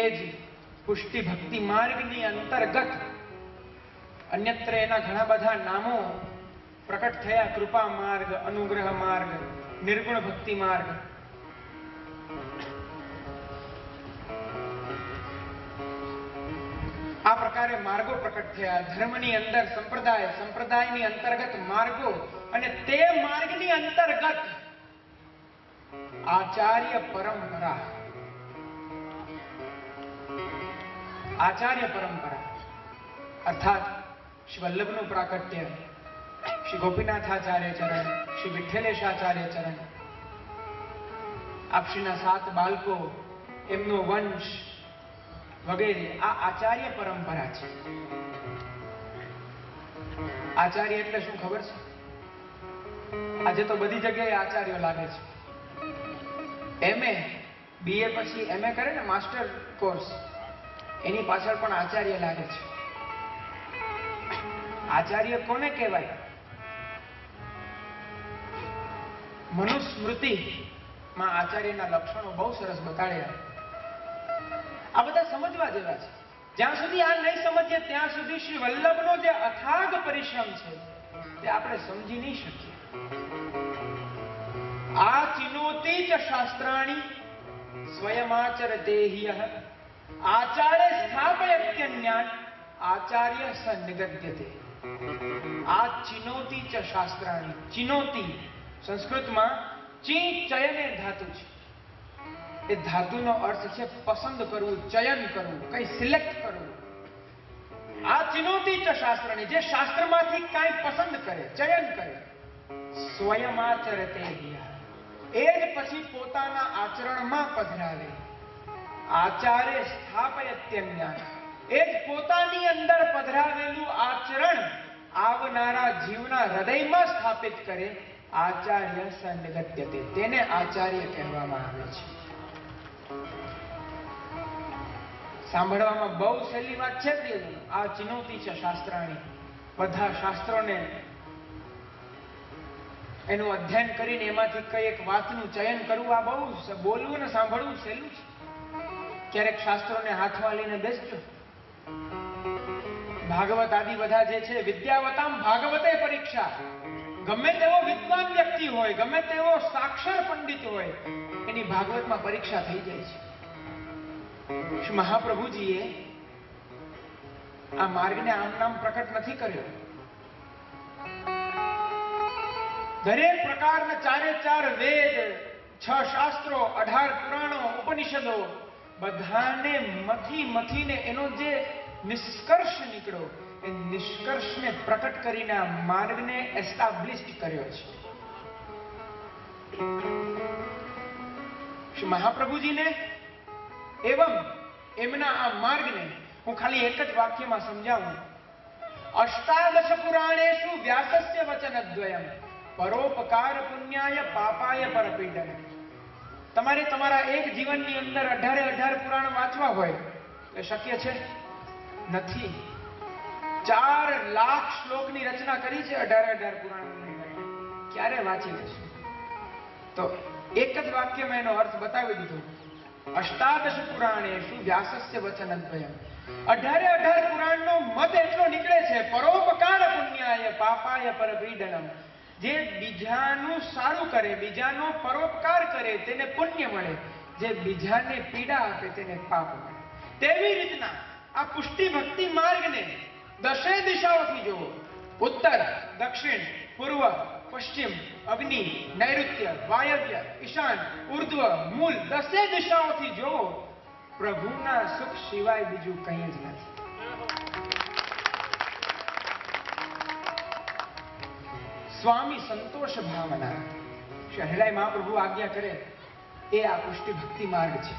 એ જ પુષ્ટિ ભક્તિ માર્ગની અંતર્ગત અન્યત્ર એના ઘણા બધા નામો પ્રકટ થયા. કૃપા માર્ગ, અનુગ્રહ માર્ગ, નિર્ગુણ ભક્તિ માર્ગ. આ પ્રકારે માર્ગો પ્રકટ થયા. ધર્મની અંદર સંપ્રદાય, સંપ્રદાયની અંતર્ગત માર્ગો, અને તે માર્ગની અંતર્ગત આચાર્ય પરંપરા. આચાર્ય પરંપરા અર્થાત શ્રી વલ્લભનું પ્રાકટ્ય, શ્રી ગોપીનાથાચાર્ય ચરણ, શ્રી વિઠ્ઠલેશાચાર્ય ચરણ, આપશ્રીના 7 બાળકો, એમનો વંશ વગેરે આ આચાર્ય પરંપરા છે. આચાર્ય એટલે શું ખબર છે? આજે તો બધી જગ્યાએ આચાર્યો લાગે છે. એમએ, બીએ પછી એમએ કરે ને, માસ્ટર કોર્સ, એની પાછળ પણ આચાર્ય લાગે છે. આચાર્ય કોને કહેવાય? મનુસ્મૃતિમાં આચાર્યના લક્ષણો બહુ સરસ બતાડ્યા. આ બધા સમજવા જેવા છે. જ્યાં સુધી આ નહીં સમજીએ ત્યાં સુધી શ્રી વલ્લભનો જે અથાગ પરિશ્રમ છે તે આપણે સમજી નહીં શકીએ. આ ચિનોતી ચ શાસ્ત્રાણી સ્વયમાચરતે હિયઃ આચાર્ય સ્થાપયત્યન્યાન આચાર્ય સ નિગદ્યતે. આ ચિનોતી ચ શાસ્ત્રાણી. ચિનોતી સંસ્કૃતમાં ચી ચયને ધાતુ છે. એ ધાતુનો અર્થ છે પસંદ કરવું, ચયન કરવું, કઈ સિલેક્ટ કરવું. આ ચિનોતી ચ શાસ્ત્રાણી, જે શાસ્ત્રમાંથી કાંઈ પસંદ કરે, ચયન કરે. સ્વયમાચરતે હિયઃ, એ જ પછી પોતાના આચરણમાં પધરાવે. આચાર્ય સ્થાપયત્યન્યાન, એ જ પોતાની અંદર પધરાવેલું આચરણ આવનારા જીવના હૃદયમાં સ્થાપિત કરે. આચાર્ય સંનિગત્યતે, તેને આચાર્ય કહેવામાં આવે છે. સાંભળવામાં બહુ સહેલી વાત છે પ્રિયજનો. આ ચિનોતી છે શાસ્ત્રાણી. બધા શાસ્ત્રોને એનું અધ્યયન કરીને એમાંથી કઈ એક વાતનું ચયન કરવું, આ બહુ બોલવું ને સાંભળવું સહેલું છે. ક્યારેક શાસ્ત્રોને હાથમાં લઈને બેસજો. ભાગવત આદિ બધા જે છે, વિદ્યાવતામ ભાગવતે પરીક્ષા. ગમે તેવો વિદ્વાન વ્યક્તિ હોય, ગમે તેવો સાક્ષર પંડિત હોય, એની ભાગવતમાં પરીક્ષા થઈ જાય છે. શ્રી મહાપ્રભુજીએ આ માર્ગને આમ નામ પ્રકટ નથી કર્યો. દરેક પ્રકારના 4 વેદ, 6 શાસ્ત્રો, 18 પુરાણો, ઉપનિષદો, બધાને મથીને એનો જે નિષ્કર્ષ નીકળ્યો, એ નિષ્કર્ષને પ્રકટ કરીને આ માર્ગને એસ્ટાબ્લિશ કર્યો છે. શ્રી મહાપ્રભુજીને એવમ એમના આ માર્ગને હું ખાલી એક જ વાક્યમાં સમજાવું. અષ્ટાદશ પુરાણેષુ વ્યાસસ્ય વચનદ્વયમ પરોપકાર પુણ્યાય પાપાય પરપીડન. તમારે તમારા એક જીવનની અંદર 18 પુરાણ વાંચવા હોય તો શક્ય છે? નથી. 4 લાખ શ્લોકની રચના કરી છે 18 પુરાણ. ક્યારે વાંચી લેશું? તો એક જ વાક્યમાં એનો અર્થ બતાવી દીધો. અષ્ટાદશ પુરાણેષુ વ્યાસસ્ય વચનદ્વયમ. 18 પુરાણનો મત એટલો નીકળે છે, પરોપકાર પુણ્યાય પાપાય પરપીડનમ. જે બીજાનું સારું કરે, બીજાનો પરોપકાર કરે, તેને પુણ્ય મળે. જે બીજાને પીડા આપે તેને પાપ મળે. તેવી રીતના આ પુષ્ટિ ભક્તિ માર્ગને 10 દિશાઓથી જોવો. ઉત્તર, દક્ષિણ, પૂર્વ, પશ્ચિમ, અગ્નિ, નૈઋત્ય, વાયવ્ય, ઈશાન, ઉર્ધ્વ, મૂલ, 10 દિશાઓથી જોવો. પ્રભુના સુખ સિવાય બીજું કંઈ જ નથી. સ્વામી સંતોષ ભાવના, શ્રી હરિરાય મહાપ્રભુ આજ્ઞા કરે એ આ પુષ્ટિ ભક્તિ માર્ગ છે.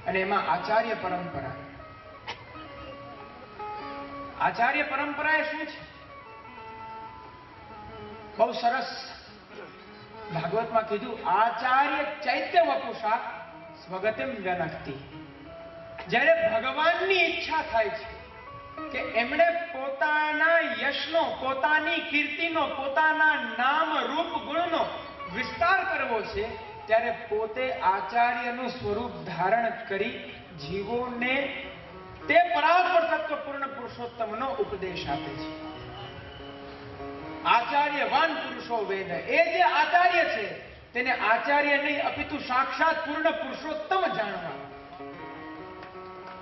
અને એમાં આચાર્ય પરંપરા. આચાર્ય પરંપરા એ શું છે? બહુ સરસ ભાગવતમાં કીધું, આચાર્ય ચૈત્ય વપુષા સ્વગતિમ જનકતી. જ્યારે ભગવાનની ઈચ્છા થાય છે કે એમણે પોતાના યશનો, પોતાની કીર્તિનો, પોતાના નામ રૂપ ગુણનો વિસ્તાર કરવો છે, ત્યારે પોતે આચાર્યનું સ્વરૂપ ધારણ કરી જીવોને તે પરાપર તત્વ પૂર્ણ પુરુષોત્તમનો ઉપદેશ આપે છે. આચાર્યવાન પુરુષો વેદ, એ જે આચાર્ય છે તેને આચાર્ય નહીં અપિતુ સાક્ષાત પૂર્ણ પુરુષોત્તમ જાણવા.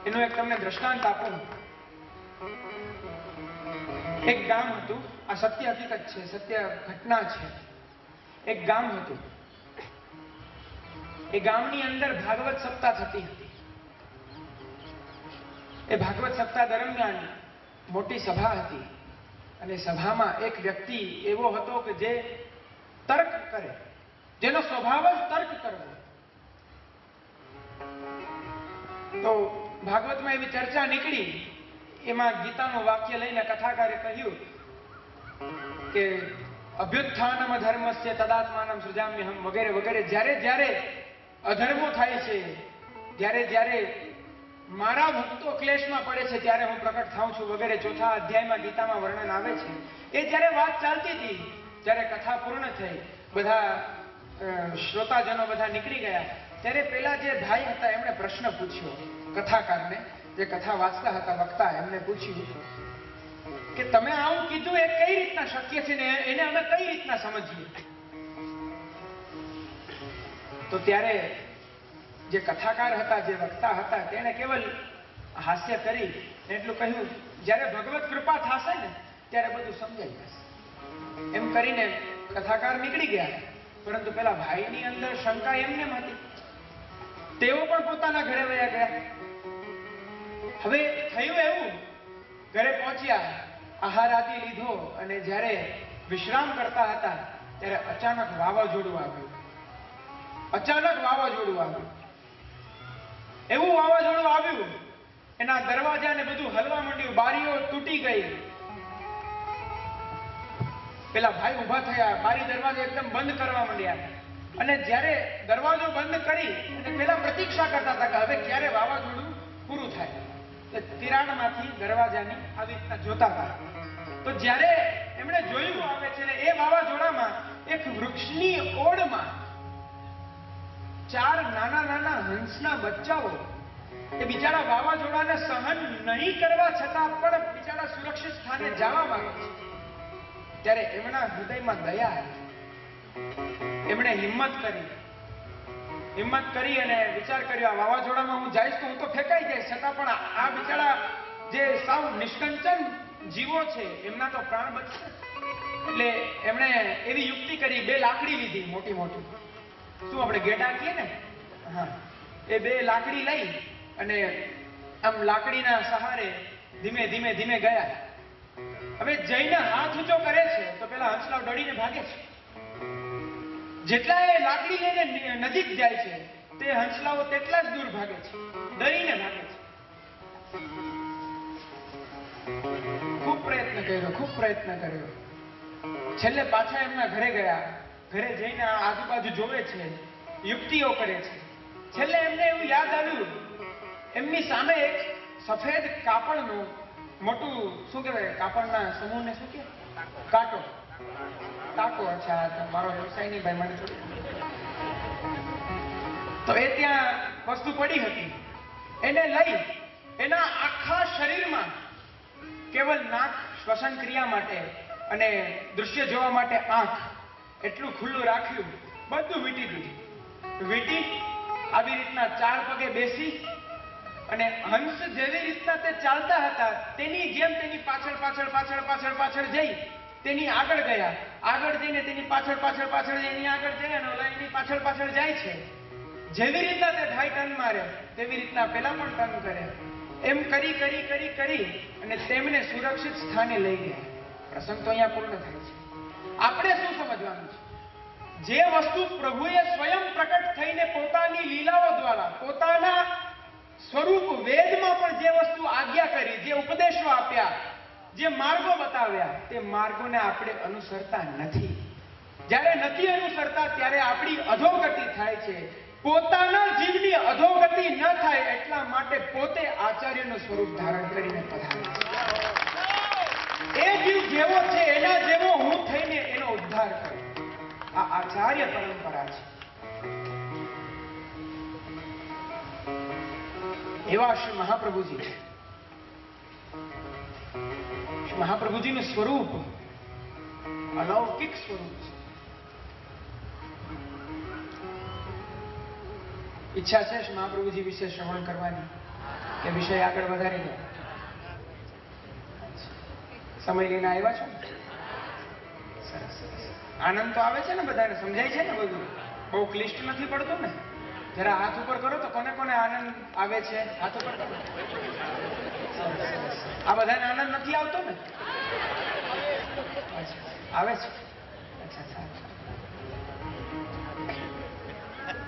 એનું એક તમને દ્રષ્ટાંત આપું. એક ગામ હતું, આ સત્ય હકીકત છે, સત્ય ઘટના છે. એક ગામ હતું. એ ગામની અંદર ભાગવત સપ્તાહ થતી હતી. એ ભાગવત સપ્તાહ દરમિયાન મોટી સભા હતી અને સભામાં એક વ્યક્તિ એવો હતો કે જે તર્ક કરે, જેનો સ્વભાવ જ તર્ક કરવો. તો ભાગવતમાં એવી ચર્ચા નીકળી, એમાં ગીતાનું વાક્ય લઈને કથાકારે કહ્યું કે અભ્યુત્થાનમ ધર્મસ્ય તદાત્માનમ સૃજામ્યહમ વગેરે વગેરે. જ્યારે જ્યારે અધર્મો થાય છે, જ્યારે જ્યારે મારા ભક્તો ક્લેશમાં પડે છે ત્યારે હું પ્રકટ થાઉં છું વગેરે ચોથા અધ્યાયમાં ગીતામાં વર્ણન આવે છે. એ જ્યારે વાત ચાલતી હતી, જ્યારે કથા પૂર્ણ થઈ, બધા શ્રોતાજનો બધા નીકળી ગયા, ત્યારે પેલા જે ભાઈ હતા એમણે પ્રશ્ન પૂછ્યો કથાકારને, જે કથા વાંચતા હતા વક્તા, એમને પૂછ્યું કે તમે આવું કીધું એ કઈ રીતના શક્ય છે ને એને અમે કઈ રીતના સમજીએ? તો ત્યારે જે કથાકાર હતા, જે વક્તા હતા, તેણે કેવલ હાસ્ય કરી એટલું કહ્યું, જ્યારે ભગવત કૃપા થશે ને ત્યારે બધું સમજાઈ જશે. એમ કરીને કથાકાર નીકળી ગયા. પરંતુ પેલા ભાઈની અંદર શંકા એમને હતી. તેઓ પણ પોતાના ઘરે વયા ગયા. હવે થયું એવું, ઘરે પહોંચ્યા, આહાર આદિ લીધો અને જ્યારે વિશ્રામ કરતા હતા ત્યારે અચાનક વાવાઝોડું આવ્યું. અચાનક વાવાઝોડું આવ્યું. એવું વાવાઝોડું આવ્યું, એના દરવાજા ને બધું હલવા માંડ્યું, બારીઓ તૂટી ગઈ. પેલા ભાઈ ઉભા થયા, બારી દરવાજા એકદમ બંધ કરવા માંડ્યા અને જ્યારે દરવાજો બંધ કરી અને પેલા પ્રતીક્ષા કરતા હતા કે હવે ક્યારે વાવાઝોડું પૂરું થાય. તિરાડમાંથી દરવાજાની આવી રીતના જોતા હતા. તો જ્યારે એમણે જોયું આવે છે ને એ વાવાઝોડામાં એક વૃક્ષની ઓળમાં 4 નાના નાના હંસના બચ્ચાઓ, એ બિચારા વાવાઝોડાને સહન નહીં કરવા છતાં પણ બિચારા સુરક્ષિત સ્થાને જવા માંગે છે. ત્યારે એમના હૃદયમાં દયા આવી. એમણે હિંમત કરી અને વિચાર કર્યો, આ વાવાઝોડામાં હું જઈશ તો હું તો ફેંકાઈ જઈશ, છતાં પણ આ બિચારા જે સાવ નિષ્કંચન જીવો છે એમના તો પ્રાણ બચશે. એટલે એમણે એવી યુક્તિ કરી, 2 લાકડી લીધી, મોટી મોટી, શું આપણે ગેડા કહીએ ને, હા, એ 2 લાકડી લઈ અને આમ લાકડીના સહારે ધીમે ધીમે ધીમે ગયા. હવે જઈને હાથ ઊંચો કરે છે તો પેલા હંસલાવ ડરીને ભાગે છે. જેટલા એ લાકડી લઈને નજીક જાય છે તે હંસલાઓ તેટલા જ દૂર ભાગે છે, ડરીને ભાગે છે. ખૂબ પ્રયત્ન કર્યો. છેલ્લે પાછા એમના ઘરે ગયા. ઘરે જઈને આજુબાજુ જોવે છે, યુક્તિઓ કરે છે. છેલ્લે એમને એવું યાદ આવ્યું, એમની સામે એક સફેદ કાપડનું મોટું, શું કહેવાય, કાપડના સમૂહને શું કહેવાય, કાંટો, અચ્છા મારો વ્યવસાય નહીં ભાઈ, મને થોડી. તો એ ત્યાં વસ્તુ પડી હતી. એને લઈ એના આખા શરીરમાં કેવલ નાક શ્વસન ક્રિયા માટે અને દૃશ્ય જોવા માટે આંખ એટલું ખુલ્લું રાખ્યું, બધું વીંટી દીધું. વીંટી આવી રીતના 4 પગે બેસી અને હંસ જેવી રીતના તે ચાલતા હતા તેની જેમ તેની પાછળ જઈ તેની આગળ ગયા. આગળ જઈને તેની પાછળ એની આગળ જાય અને ઓલા એની પાછળ જાય છે. જેવી રીતના તે ભાઈ ટર્ન મારે તેવી રીતના પેલા પણ ટર્ન કરે. એમ કરી અને તેમને સુરક્ષિત સ્થાને લઈ ગયા. પ્રસંગ તો અહીંયા પૂર્ણ થાય છે. આપણે શું સમજવાનું છે? જે વસ્તુ પ્રભુએ સ્વયં પ્રકટ થઈને પોતાની લીલાઓ દ્વારા, પોતાના સ્વરૂપ વેદમાં પણ જે વસ્તુ આજ્ઞા કરી, જે ઉપદેશો આપ્યા, જે માર્ગો બતાવ્યા, તે માર્ગોને આપણે અનુસરતા નથી. જ્યારે નથી અનુસરતા ત્યારે આપણી અધોગતિ થાય છે. પોતાના જીવની અધોગતિ ન થાય એટલા માટે પોતે આચાર્યનું સ્વરૂપ ધારણ કરીને પધારે છે. એ જીવ જેવો છે એના જેવો હું થઈને એનો ઉદ્ધાર કરું. આ આચાર્ય પરંપરા છે. એવા શ્રી મહાપ્રભુજી. શ્રી મહાપ્રભુજીનું સ્વરૂપ અલૌકિક સ્વરૂપ છે. ઈચ્છા છે શ્રી મહાપ્રભુજી વિશે શ્રવણ કરવાની કે વિષય આગળ વધારીને? સમય લઈને આવ્યા છો? સરસ સરસ. આનંદ તો આવે છે ને બધાને? સમજાય છે ને બધું? બહુ ક્લિષ્ટ નથી પડતું ને? જરા હાથ ઉપર કરો તો કોને કોને આનંદ આવે છે? હાથ ઉપર કરો. આ બધાને આનંદ નથી આવતો ને? આવે છે? અચ્છા સારું.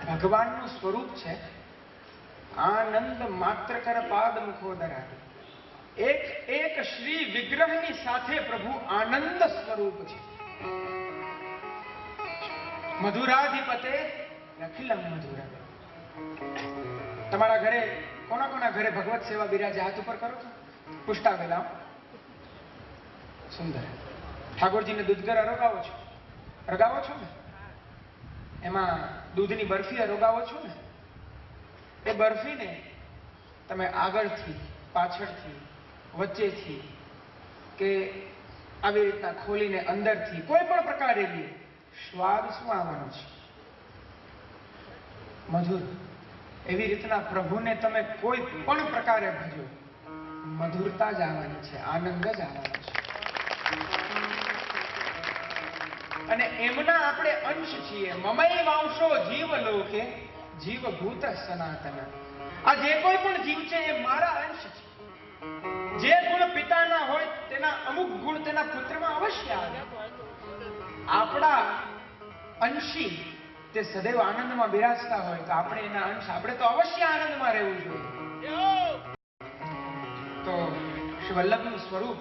ભગવાનનું સ્વરૂપ છે આનંદ માત્ર કર પાદ મુખોદરા. એક એક શ્રી વિગ્રહની સાથે પ્રભુ આનંદ સ્વરૂપ છે. મધુરાધિપતે અખિલમ મધુર. તમારા ઘરે કોના કોના ઘરે ભગવત સેવા બિરાજે? હાથ ઉપર કરો છો. પુષ્ટાવેલા સુંદર. ઠાકોરજીને દૂધગર અરોગાવો છો? રગાવો છો ને? એમાં દૂધની બરફી અરોગાવો છો ને? એ બરફીને તમે આગળથી, પાછળથી, વચ્ચેથી કે આવી રીતના ખોલીને અંદરથી કોઈ પણ પ્રકારે લે, સ્વાદ શું આવવાનો છે? મધુર. એવી રીતના પ્રભુને તમે કોઈ પણ પ્રકારે ભજો, મધુરતા જ આવવાની છે, આનંદ જ આવવાનો છે. અને એમના આપણે અંશ છીએ. મમૈ વાંશો જીવ લોકે જીવભૂત સનાતન. આ જે કોઈ પણ જીવ છે એ મારા અંશ છે. જે ગુણ પિતાના હોય તેના અમુક ગુણ તેના પુત્રમાં અવશ્ય આવે. આપણા અંશી તે સદૈવ આનંદમાં બિરાજતા હોય તો આપણે એના અંશ, આપણે તો અવશ્ય આનંદમાં રહેવું જોઈએ. તો શ્રી વલ્લભનું સ્વરૂપ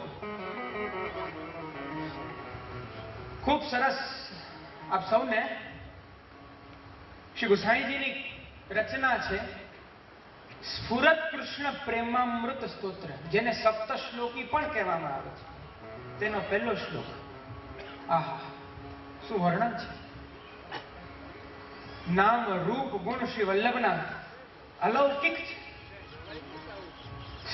ખૂબ સરસ. આપ સૌને શ્રી ગુસાઈજીની રચના છે સ્ફુરત કૃષ્ણ પ્રેમામૃત સ્તોત્ર, જેને સપ્ત શ્લોકી પણ કહેવામાં આવે છે. તેનો પહેલો શ્લોક, આહા શું વર્ણન છે! નામ રૂપ ગુણ શ્રી વલ્લભના અલૌકિક છે.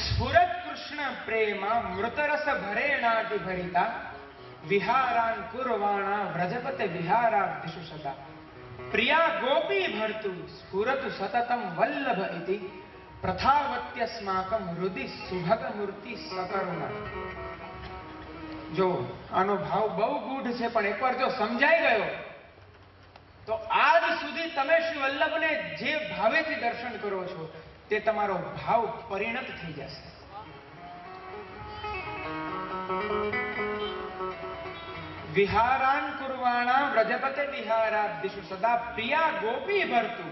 સ્ફુરત કૃષ્ણ પ્રેમામૃત રસ ભરેણાતિ ભરિતા વિહારાન કુર્વાણા વ્રજપતે વિહારાધીશુ સદા પ્રિયા ગોપી ભર્તુ સ્ફુરતુ સતતમ વલ્લભ ઇતિ પ્રથાવત્યસ્માકમ હૃદિ સુભગ મૂર્તિ સકરુણા. જો આનો ભાવ બહુ ગૂઢ છે, પણ એકવાર જો સમજાઈ ગયો તો આજ સુધી તમે શ્રી વલ્લભને જે ભાવેથી દર્શન કરો છો તે તમારો ભાવ પરિણત થઈ જશે. વિહારાન કુર્વાણા વ્રજપતે વિહારાધીશુ સદા પ્રિયા ગોપી ભર્તુ.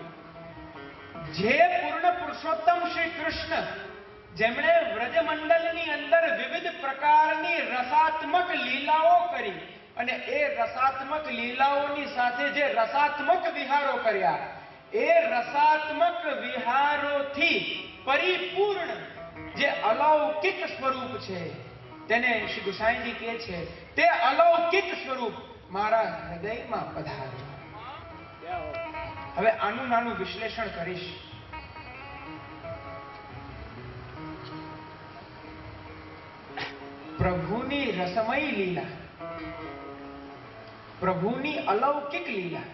જે પૂર્ણ પુરુષોત્તમ શ્રી કૃષ્ણ, જેમણે વ્રજમંડલની અંદર વિવિધ પ્રકારની રસાત્મક લીલાઓ કરી અને એ રસાત્મક લીલાઓની સાથે જે રસાત્મક વિહારો કર્યા, એ રસાત્મક વિહારોથી પરિપૂર્ણ જે અલૌકિક સ્વરૂપ છે તેને શ્રી ગુસાઈજી કહે છે તે અલૌકિક સ્વરૂપ મારા હૃદયમાં પધાર્યું. હવે આનું નાનું વિશ્લેષણ કરીશ. પ્રભુની રસમય લીલા, પ્રભુની અલૌકિક લીલા,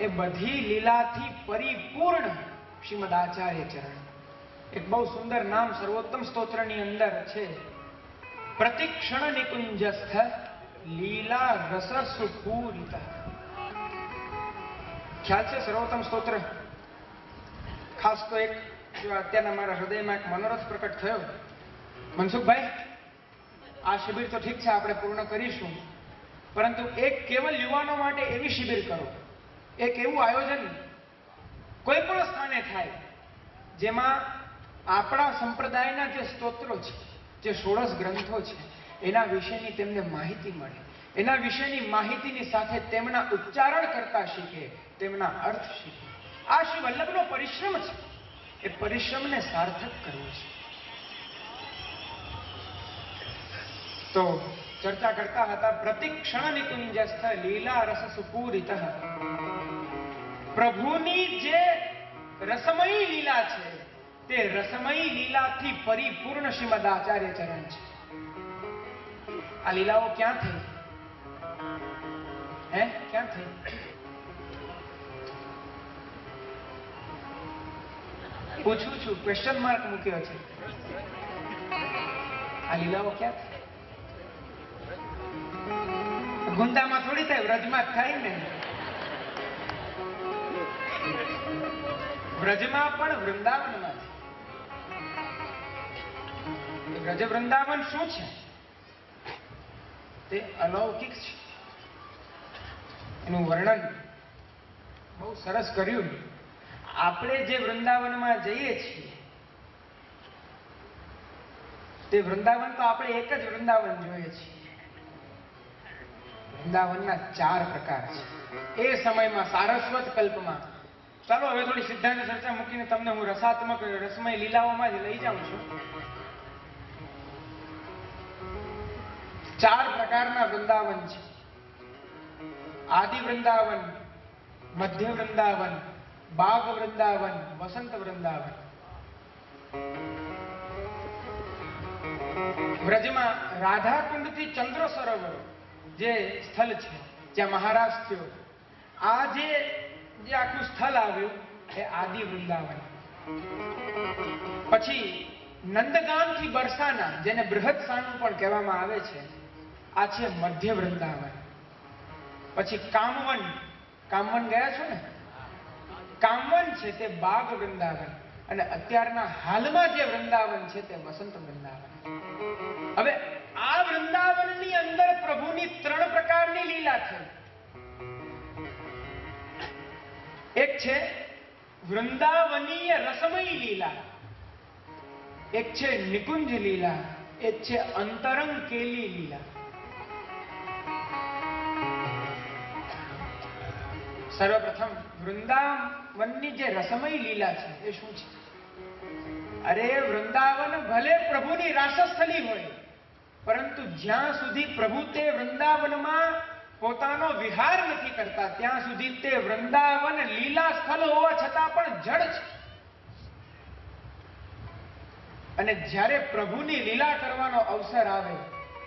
એ બધી લીલાથી પરિપૂર્ણ શ્રીમદ આચાર્ય ચરણ. એક બહુ સુંદર નામ સર્વોત્તમ સ્તોત્રની અંદર છે, પ્રતિક્ષણ નિકુંજસ્થ લીલા રસ સુપૂરિત. ખ્યાલ છે સર્વોત્તમ સ્તોત્ર? ખાસ તો એક જો અત્યારના મારા હૃદયમાં એક મનોરથ પ્રકટ થયો. મનસુખભાઈ, આ શિબિર તો ઠીક છે આપણે પૂર્ણ કરીશું, પરંતુ એક કેવલ યુવાનો માટે એવી શિબિર કરો, એક એવું આયોજન કોઈ પણ સ્થાને થાય જેમાં આપણા સંપ્રદાયના જે સ્તોત્રો છે, જે 16 ગ્રંથો છે, એના વિશેની તેમને માહિતી મળે. એના વિશેની માહિતીની સાથે તેમના ઉચ્ચારણ કરતા શીખે, તેમના અર્થ શીખે. આ શ્રી વલ્લભનો પરિશ્રમ છે. એ પરિશ્રમને સાર્થક કરવો છે. તો ચર્ચા કરતા હતા, પ્રતિક્ષણ નિકુંજસ્થ લીલા રસ સુપૂરિત. પ્રભુની જે રસમયી લીલા છે તે રસમયી લીલાથી પરિપૂર્ણ શ્રીમદ આચાર્ય ચરણ છે. આ લીલાઓ ક્યાં થઈ? ક્યાં થઈ? પૂછું છું, ક્વેશ્ચન માર્ક મૂક્યો છે. આ લીલાઓ ક્યાં થઈ? ગુંદામાં થોડી થાય, વ્રજમાં જ થાય ને. વ્રજમાં પણ વૃંદાવનમાં છે. વ્રજ વૃંદાવન શું છે? તે અલૌકિક છે. એનું વર્ણન બહુ સરસ કર્યું. આપણે જે વૃંદાવનમાં જઈએ છીએ તે વૃંદાવન તો આપણે એક જ વૃંદાવન જોઈએ છીએ. વૃંદાવનના 4 પ્રકાર છે. એ સમયમાં સારસ્વત કલ્પમાં, ચાલો હવે થોડી સિદ્ધાંત ચર્ચા મૂકીને તમને હું રસાત્મક રસમય લીલાઓમાં જ લઈ જાઉં છું. 4 પ્રકારના વૃંદાવન છે. આદિ વૃંદાવન, મધ્ય વૃંદાવન, બાગ વૃંદાવન, વસંત વૃંદાવન. વ્રજમાં રાધાકુંડથી ચંદ્ર સરોવર જે સ્થળ છે, જ્યાં મહારાજ થયો, આ જે આખું સ્થળ આવ્યું એ આદિ વૃંદાવન. પછી નંદગામથી બરસાના, જેને બૃહદ સાનું પણ કહેવામાં આવે છે, આ છે મધ્ય વૃંદાવન. પછી કામવન ગયા છો ને? કામવન છે તે બાગ વૃંદાવન. અને અત્યારના હાલમાં જે વૃંદાવન છે તે વસંત વૃંદાવન. હવે આ વૃંદાવનની અંદર પ્રભુની 3 પ્રકારની લીલા છે. એક છે વૃંદાવનીય રસમયી લીલા, એક છે નિકુંજ લીલા, એક છે અંતરંગ કેલી લીલા. સર્વપ્રથમ વૃંદાવનની જે રસમયી લીલા છે એ શું છે? અરે વૃંદાવન ભલે પ્રભુની રાસસ્થલી હોય, પરંતુ જ્યાં સુધી પ્રભુ તે વૃંદાવનમાં પોતાનો વિહાર નથી કરતા ત્યાં સુધી તે વૃંદાવન લીલા સ્થળ હોવા છતાં પણ જડ છે. અને જ્યારે પ્રભુની લીલા કરવાનો અવસર આવે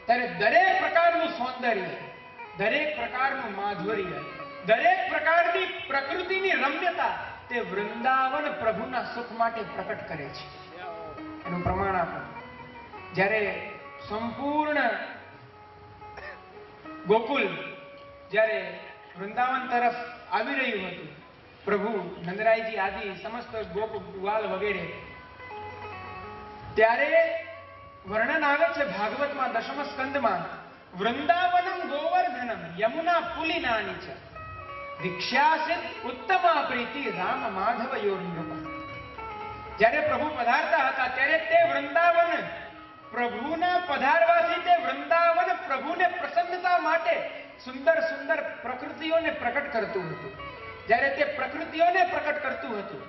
ત્યારે દરેક પ્રકારનું સૌંદર્ય, દરેક પ્રકારનું માધુર્ય, દરેક પ્રકારની પ્રકૃતિની રમ્યતા તે વૃંદાવન પ્રભુના સુખ માટે પ્રકટ કરે છે. એનું પ્રમાણ આપો. જ્યારે સંપૂર્ણ ગોકુલ જ્યારે વૃંદાવન તરફ આવી રહ્યું હતું, પ્રભુ નંદરાયજી આદિ સમસ્ત ગોપ ગ્વાલ વગેરે, ત્યારે વર્ણન આવે છે ભાગવતમાં 10મ સ્કંદમાં, વૃંદાવનમ ગોવર્ધનમ યમુના પુલિનાની છે દીક્ષાસિત ઉત્તમા પ્રીતિ રામ માધવ યોર્નૃપ. જ્યારે પ્રભુ પધારતા હતા ત્યારે તે વૃંદાવન પ્રભુના પધારવાથી તે વૃંદાવન પ્રભુને પ્રસન્નતા માટે સુંદર સુંદર પ્રકૃતિઓને પ્રકટ કરતું હતું. જ્યારે તે પ્રકૃતિઓને પ્રકટ કરતું હતું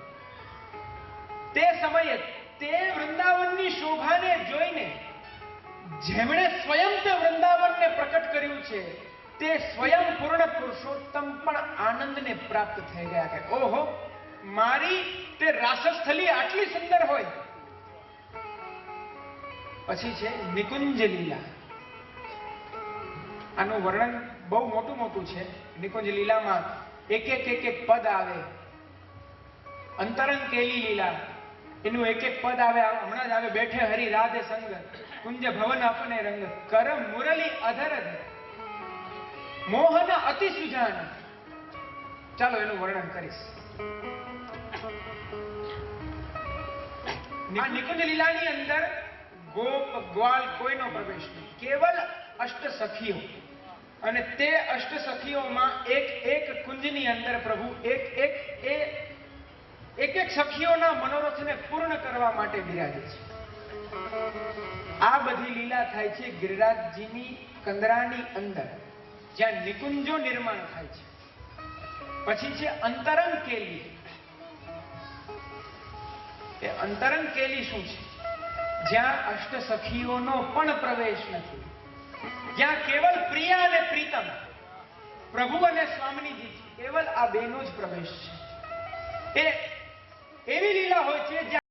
તે સમયે તે વૃંદાવનની શોભાને જોઈને જેમણે સ્વયં તે વૃંદાવનને પ્રકટ કર્યું છે તે સ્વયં પૂર્ણ પુરુષોત્તમ પણ આનંદને પ્રાપ્ત થઈ ગયા કે ઓહો, મારી તે રાસસ્થલી આટલી સુંદર હોય. પછી છે નિકુંજ લીલા. આનું વર્ણન બહુ મોટું છે. નિકુંજ લીલામાં એક પદ આવે. અંતરંગ કેલી લીલા, એનું એક પદ આવે. હમણાં જ આવે, બેઠે હરી રાધે સંગ, કુંજ ભવન આપને રંગ, કરમ મુરલી અધર મોહન અતિ સુજાન. ચાલો એનું વર્ણન કરીશ. આ નિકુંજ લીલાની અંદર ગોપ ગ્વાલ કોઈનો પ્રવેશ નહીં, કેવલ અષ્ટ સખીઓ. અને તે અષ્ટ સખીઓમાં એક કુંજની અંદર પ્રભુ એક સખીઓના મનોરથને પૂર્ણ કરવા માટે બિરાજે છે. આ બધી લીલા થાય છે ગિરિરાજજીની કંદરાની અંદર, જ્યાં નિકુંજો નિર્માણ થાય છે. પછી છે અંતરંગ કેલી. એ અંતરંગ કેલી શું છે? જ્યાં અષ્ટ સખીઓનો પણ પ્રવેશ નથી, જ્યાં કેવલ પ્રિયા અને પ્રીતમ, પ્રભુ અને સ્વામિનીજી, કેવલ આ બેનો જ પ્રવેશ છે. એ એવી લીલા હોય છે